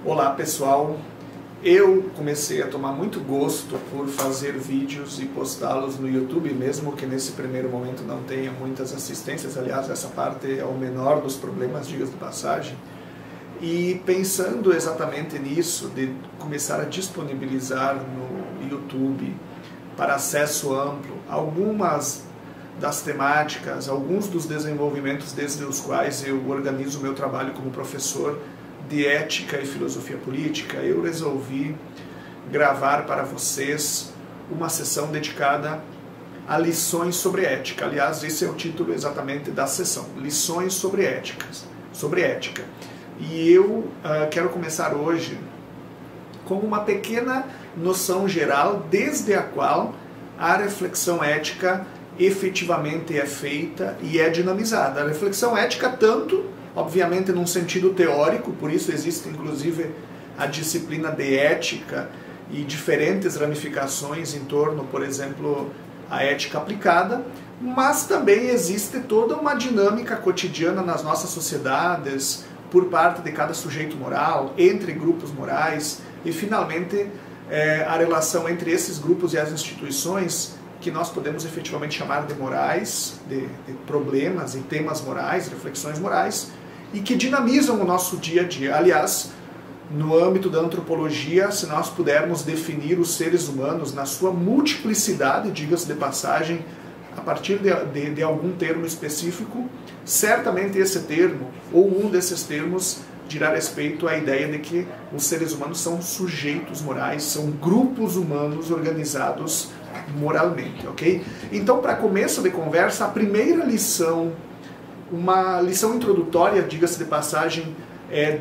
Olá pessoal, eu comecei a tomar muito gosto por fazer vídeos e postá-los no YouTube, mesmo que nesse primeiro momento não tenha muitas assistências. Aliás, essa parte é o menor dos problemas, diga-se de passagem. E pensando exatamente nisso, de começar a disponibilizar no YouTube para acesso amplo algumas das temáticas, alguns dos desenvolvimentos desde os quais eu organizo o meu trabalho como professor de ética e filosofia política, eu resolvi gravar para vocês uma sessão dedicada a lições sobre ética. Aliás, esse é o título exatamente da sessão, Lições sobre ética. E eu quero começar hoje com uma pequena noção geral desde a qual a reflexão ética efetivamente é feita e é dinamizada. A reflexão ética tanto, obviamente, num sentido teórico, por isso existe inclusive a disciplina de ética e diferentes ramificações em torno, por exemplo, a ética aplicada, mas também existe toda uma dinâmica cotidiana nas nossas sociedades, por parte de cada sujeito moral, entre grupos morais, e finalmente a relação entre esses grupos e as instituições, que nós podemos efetivamente chamar de morais, de problemas e temas morais, reflexões morais, e que dinamizam o nosso dia a dia. Aliás, no âmbito da antropologia, se nós pudermos definir os seres humanos na sua multiplicidade, diga-se de passagem, a partir de algum termo específico, certamente esse termo, ou um desses termos, dirá respeito à ideia de que os seres humanos são sujeitos morais, são grupos humanos organizados moralmente, ok? Então, para começo de conversa, a primeira lição, uma lição introdutória, diga-se de passagem,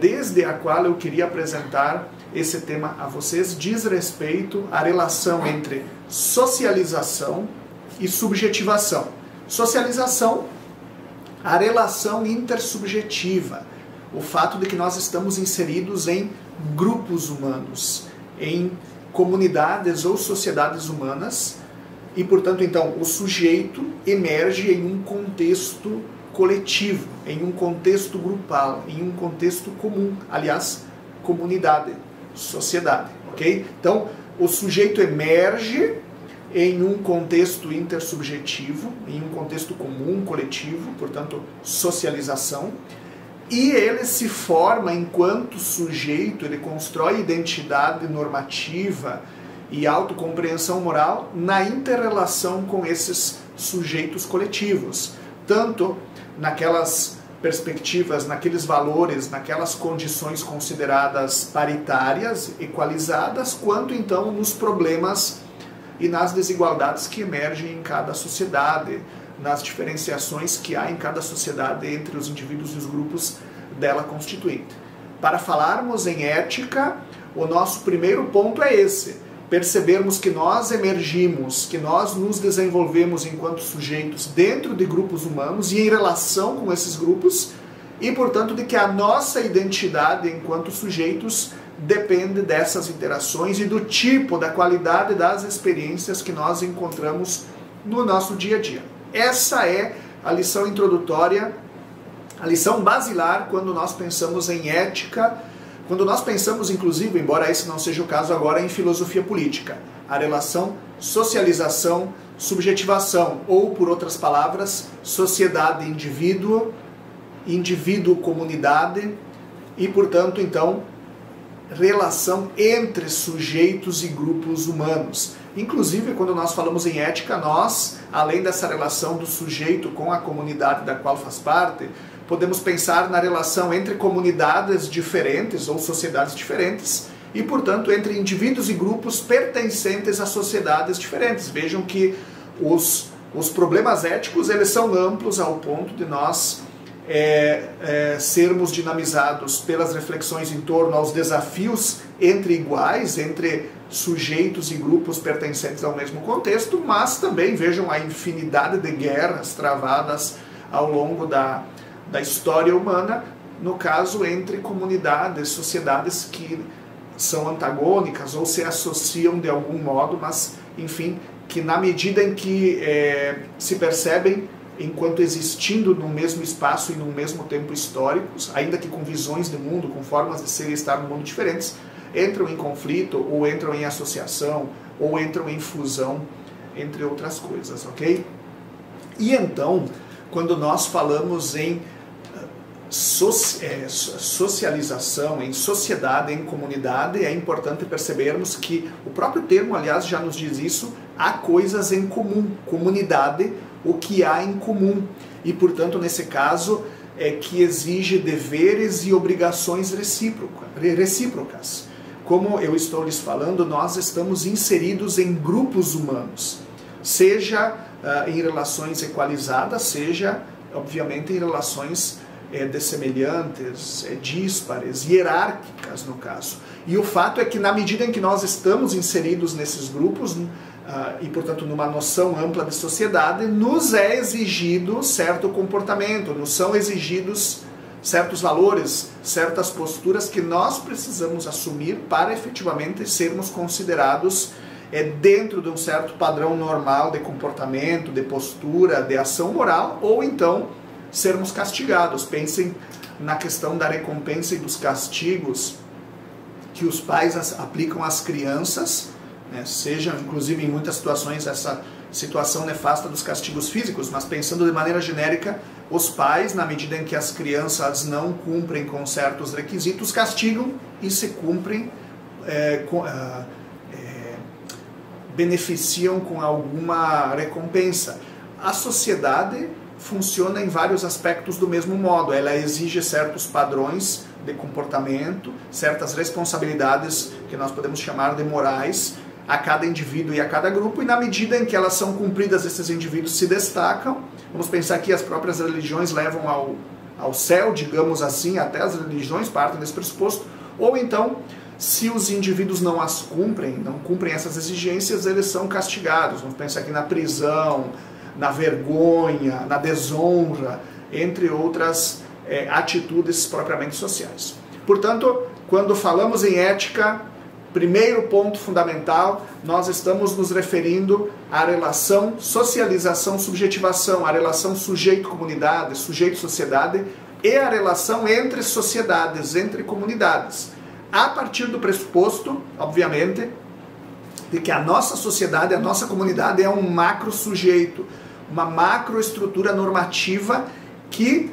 desde a qual eu queria apresentar esse tema a vocês, diz respeito à relação entre socialização e subjetivação. Socialização, a relação intersubjetiva, o fato de que nós estamos inseridos em grupos humanos, em comunidades ou sociedades humanas, e, portanto, então, o sujeito emerge em um contexto coletivo, em um contexto grupal, em um contexto comum, aliás, comunidade, sociedade, ok? Então, o sujeito emerge em um contexto intersubjetivo, em um contexto comum, coletivo, portanto, socialização, e ele se forma enquanto sujeito, ele constrói identidade normativa e autocompreensão moral na interrelação com esses sujeitos coletivos, tanto naquelas perspectivas, naqueles valores, naquelas condições consideradas paritárias, equalizadas, quanto então nos problemas e nas desigualdades que emergem em cada sociedade, nas diferenciações que há em cada sociedade entre os indivíduos e os grupos dela constituinte. Para falarmos em ética, o nosso primeiro ponto é esse: percebermos que nós emergimos, que nós nos desenvolvemos enquanto sujeitos dentro de grupos humanos e em relação com esses grupos, e, portanto, de que a nossa identidade enquanto sujeitos depende dessas interações e do tipo, da qualidade das experiências que nós encontramos no nosso dia a dia. Essa é a lição introdutória, a lição basilar quando nós pensamos em ética, quando nós pensamos, inclusive, embora esse não seja o caso agora, em filosofia política, a relação socialização, subjetivação, ou, por outras palavras, sociedade-indivíduo, indivíduo-comunidade e, portanto, então, relação entre sujeitos e grupos humanos. Inclusive, quando nós falamos em ética, nós, além dessa relação do sujeito com a comunidade da qual faz parte, podemos pensar na relação entre comunidades diferentes ou sociedades diferentes e, portanto, entre indivíduos e grupos pertencentes a sociedades diferentes. Vejam que os problemas éticos, eles são amplos ao ponto de nós sermos dinamizados pelas reflexões em torno aos desafios entre iguais, entre sujeitos e grupos pertencentes ao mesmo contexto, mas também vejam a infinidade de guerras travadas ao longo da história humana, no caso entre comunidades, sociedades que são antagônicas ou se associam de algum modo, mas, enfim, que na medida em que se percebem enquanto existindo no mesmo espaço e no mesmo tempo históricos, ainda que com visões de mundo, com formas de ser e estar no mundo diferentes, entram em conflito, ou entram em associação, ou entram em fusão, entre outras coisas, ok? E então, quando nós falamos em socialização, em sociedade, em comunidade, é importante percebermos que o próprio termo, aliás, já nos diz isso, há coisas em comum, comunidade, o que há em comum. E, portanto, nesse caso, é que exige deveres e obrigações recíprocas. Como eu estou lhes falando, nós estamos inseridos em grupos humanos, seja em relações equalizadas, seja, obviamente, em relações dessemelhantes, díspares, hierárquicas, no caso. E o fato é que, na medida em que nós estamos inseridos nesses grupos, e, portanto, numa noção ampla de sociedade, nos é exigido certo comportamento, nos são exigidos certos valores, certas posturas que nós precisamos assumir para efetivamente sermos considerados dentro de um certo padrão normal de comportamento, de postura, de ação moral, ou então sermos castigados. Pensem na questão da recompensa e dos castigos que os pais aplicam às crianças, né? Seja, inclusive, em muitas situações, essa situação nefasta dos castigos físicos, mas pensando de maneira genérica, os pais, na medida em que as crianças não cumprem com certos requisitos, castigam, e se cumprem, beneficiam com alguma recompensa. A sociedade funciona em vários aspectos do mesmo modo. Ela exige certos padrões de comportamento, certas responsabilidades que nós podemos chamar de morais a cada indivíduo e a cada grupo, e na medida em que elas são cumpridas, esses indivíduos se destacam. Vamos pensar que as próprias religiões levam ao céu, digamos assim, até as religiões partem desse pressuposto, ou então, se os indivíduos não as cumprem, não cumprem essas exigências, eles são castigados. Vamos pensar aqui na prisão, na vergonha, na desonra, entre outras atitudes propriamente sociais. Portanto, quando falamos em ética, primeiro ponto fundamental, nós estamos nos referindo à relação socialização-subjetivação, à relação sujeito-comunidade, sujeito-sociedade, e à relação entre sociedades, entre comunidades. A partir do pressuposto, obviamente, de que a nossa sociedade, a nossa comunidade é um macro-sujeito, uma macroestrutura normativa que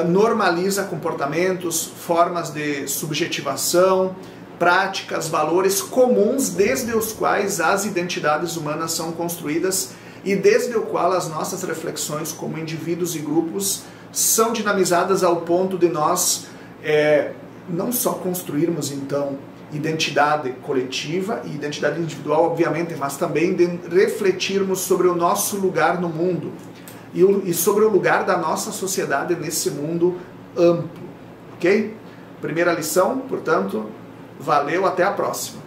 normaliza comportamentos, formas de subjetivação, práticas, valores comuns desde os quais as identidades humanas são construídas e desde o qual as nossas reflexões como indivíduos e grupos são dinamizadas ao ponto de nós não só construirmos, então, identidade coletiva e identidade individual, obviamente, mas também de refletirmos sobre o nosso lugar no mundo e sobre o lugar da nossa sociedade nesse mundo amplo, ok? Primeira lição, portanto, valeu, até a próxima.